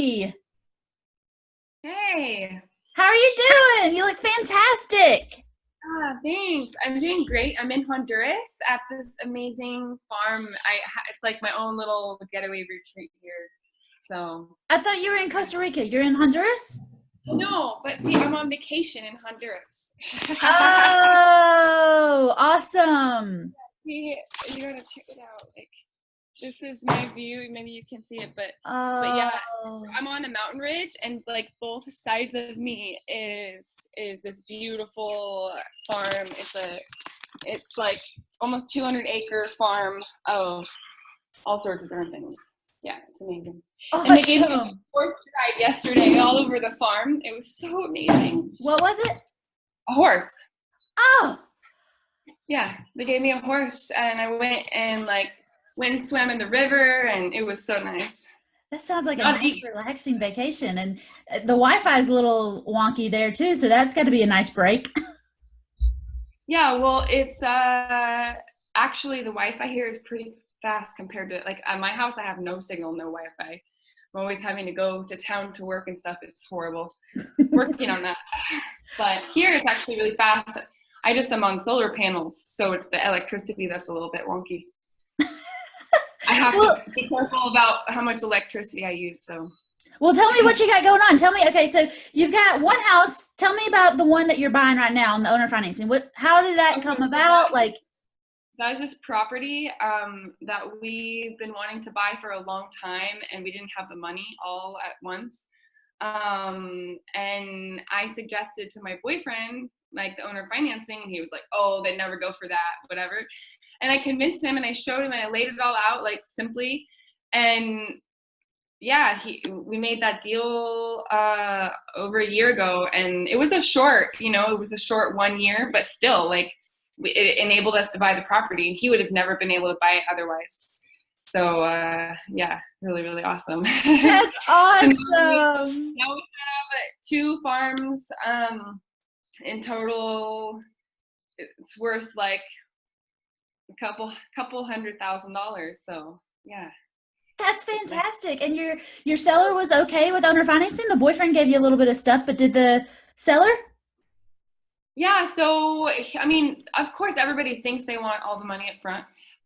Zoey. Hey. How are you doing? You look fantastic. Thanks. I'm doing great. I'm in Honduras at this amazing farm. It's like my own little getaway retreat here. So, I thought you were in Costa Rica. You're in Honduras? no, but see, I'm on vacation in Honduras. Oh, awesome. See, you gotta check it out. Like, this is my view. Maybe you can see it, but yeah, Oh, I'm on a mountain ridge, and like both sides of me is this beautiful farm. It's like almost 200-acre farm of all sorts of different things. Yeah, it's amazing. And they gave me a awesome. horse ride yesterday all over the farm. It was so amazing. What was it? A horse. Oh, Yeah, they gave me a horse, and I went and went and swam in the river, and it was so nice. that sounds like a Not nice, deep. relaxing vacation. And the Wi-Fi is a little wonky there too, so that's got to be a nice break. Yeah, well, it's actually the Wi-Fi here is pretty fast compared to like at my house. I have no signal, no Wi-Fi. I'm always having to go to town to work and stuff. It's horrible. Working on that, but here it's actually really fast. I just am on solar panels, so it's the electricity that's a little bit wonky. I have Well, to be careful about how much electricity I use. So, well, tell me what you got going on. Tell me, okay, so you've got one house. Tell me about the one that you're buying right now on the owner financing. How did that okay, come so about? Like, that is this property that we've been wanting to buy for a long time, and we didn't have the money all at once. And I suggested to my boyfriend, like the owner financing, and he was like, "Oh, they'd never go for that, whatever." And I convinced him, and I showed him, and I laid it all out like simply, and yeah, we made that deal over a year ago, and it was a short, it was a short 1 year, but still, like, it enabled us to buy the property. He would have never been able to buy it otherwise. So yeah, really, really awesome. that's So awesome. now we have two farms. In total, it's worth like a couple $100,000. So yeah, That's it's nice. fantastic. And your seller was okay with owner financing? The boyfriend gave you a little bit of stuff, but did the seller? Yeah, so I mean, of course, everybody thinks they want all the money up front,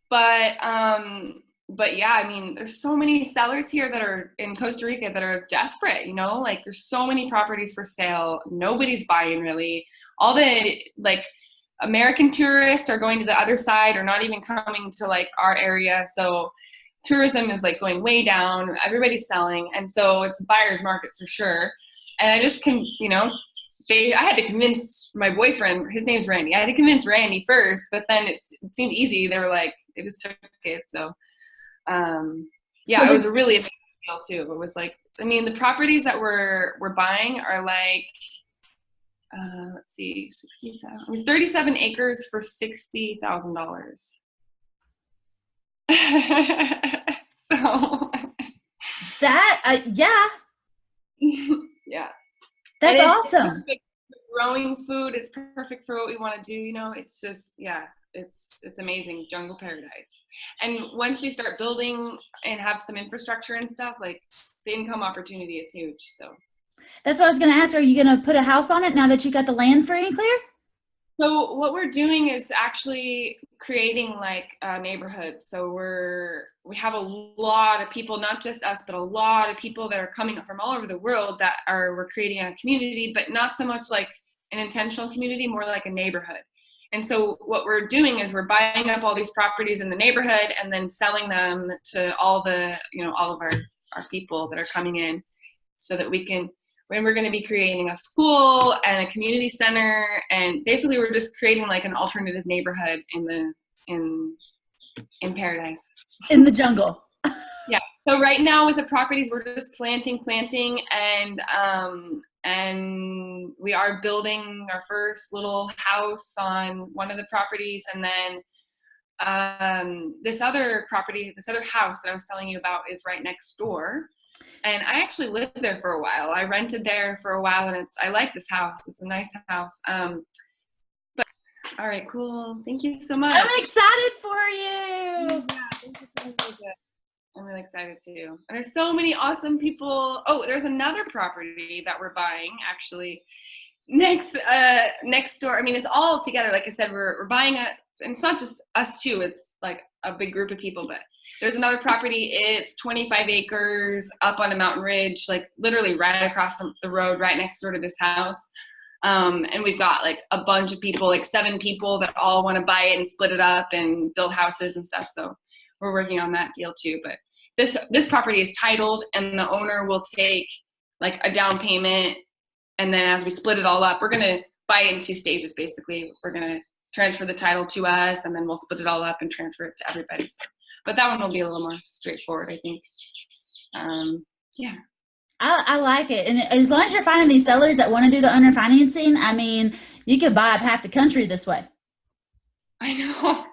but yeah, I mean, there's so many sellers here that are in Costa Rica that are desperate. Like there's so many properties for sale. Nobody's buying really. All the like American tourists are going to the other side or not even coming to like our area. So tourism is like going way down. Everybody's selling, and so it's a buyer's market for sure. And I just can, I had to convince my boyfriend, his name's Randy. I had to convince Randy first, but then it seemed easy. They were like, they just took it. So, So yeah, it was a this really amazing deal too. It was like, I mean, the properties that we're buying are like, let's see, 60,000. It was 37 acres for $60,000. So, yeah, yeah. And that's it's awesome. perfect for growing food. It's perfect for what we want to do. It's just, yeah, it's amazing. Jungle paradise. And once we start building and have some infrastructure and stuff, like the income opportunity is huge. So, That's what I was going to ask. Are you going to put a house on it now that you got the land free and clear? so what we're doing is actually creating like a neighborhood. So we have a lot of people, not just us, but a lot of people that are coming from all over the world we're creating a community, but not so much like an intentional community, more like a neighborhood. And so what we're doing is we're buying up all these properties in the neighborhood and then selling them to all of our people that are coming in so that we're going to be creating a school and a community center, and basically we're just creating like an alternative neighborhood in paradise. In the jungle. Yeah. So right now with the properties, we're just planting, and we are building our first little house on one of the properties, and then this other house that I was telling you about is right next door. And I actually lived there for a while. I rented there for a while, and I like this house. It's a nice house. But all right, cool. Thank you so much. I'm excited for Yeah, you. thank you so much. I'm really excited too. And there's so many awesome people. Oh, there's another property that we're buying actually next door. I mean, it's all together. Like I said, we're buying and it's not just us two. It's like a big group of people, but there's another property. It's 25 acres up on a mountain ridge, like literally right across the road, right next door to this house. And we've got like a bunch of people, like 7 people that all want to buy it and split it up and build houses and stuff. So we're working on that deal too. But this property is titled, and the owner will take like a down payment. And then as we split it all up, we're going to buy it in 2 stages. Basically, we're going to transfer the title to us, and then we'll split it all up and transfer it to everybody. So, but that one will be a little more straightforward, I think. Yeah. I like it. And as long as you're finding these sellers that want to do the owner financing, I mean, you could buy up half the country this way. I know.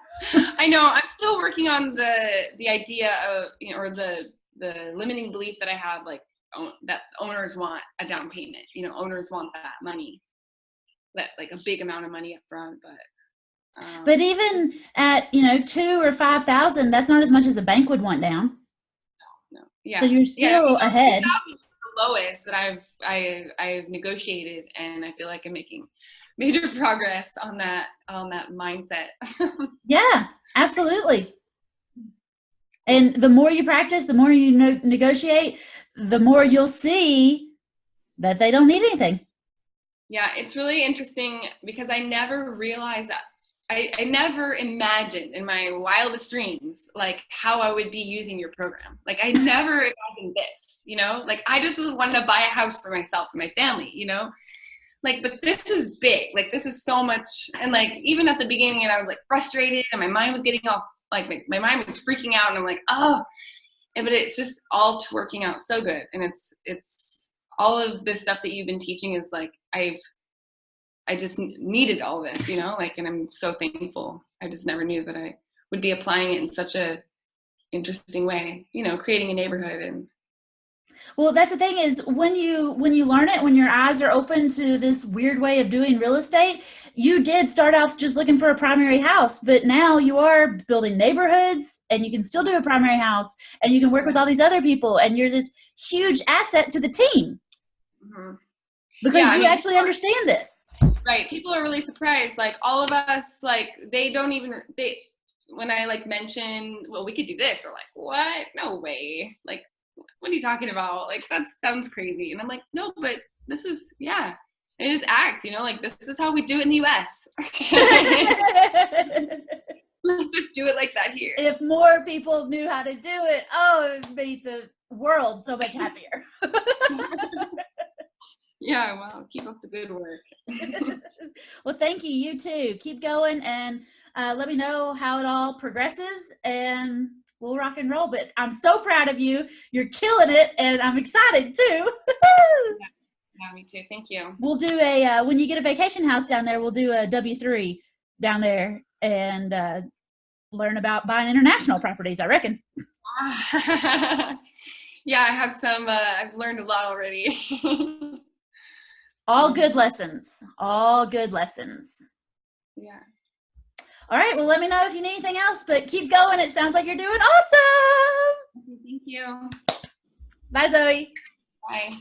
I'm still working on the idea of, or the limiting belief that I have, like, that owners want a down payment. Owners want that money, that like a big amount of money up front. But even at 2,000 or 5,000, that's not as much as a bank would want down. No. Yeah. So you're still ahead. The lowest that I've negotiated, and I feel like I'm making major progress on that mindset. Yeah, absolutely. And the more you practice, the more you negotiate, the more you'll see that they don't need anything. Yeah, it's really interesting because I never realized that. I never imagined in my wildest dreams, like, how I would be using your program. Like, I never imagined this, like, I just really wanted to buy a house for myself and my family, like, but this is big. Like, this is so much. And like, even at the beginning, and I was like frustrated, and my mind was getting off, like my mind was freaking out, and I'm like, oh, but it's just all working out so good. And it's all of this stuff that you've been teaching is like, I just needed all this, like, and I'm so thankful. I just never knew that I would be applying it in such a interesting way, creating a neighborhood. And well, that's the thing is when you learn it, when your eyes are open to this weird way of doing real estate, you did start off just looking for a primary house, but now you are building neighborhoods, and you can still do a primary house, and you can work with all these other people, and you're this huge asset to the team. Mm-hmm. Because you actually understand this. Right. People are really surprised. Like, all of us, like, when I like mention, well, we could do this, or like, what? No way. Like, what are you talking about? Like, that sounds crazy. And I'm like, no, but this is, it is act, like, this is how we do it in the US. Let's just do it like that here. If more people knew how to do it, it would make the world so much happier. Yeah, well, keep up the good work. Well, thank you. You too. Keep going, and let me know how it all progresses, and we'll rock and roll. But I'm so proud of you. You're killing it, and I'm excited too. Yeah, me too. Thank you. We'll do when you get a vacation house down there, we'll do a W3 down there and learn about buying international properties, I reckon. Yeah, I have some, I've learned a lot already. All good lessons. All good lessons. Yeah. All right. Well, let me know if you need anything else, but keep going. It sounds like you're doing awesome. Thank you. Bye, Zoe. Bye.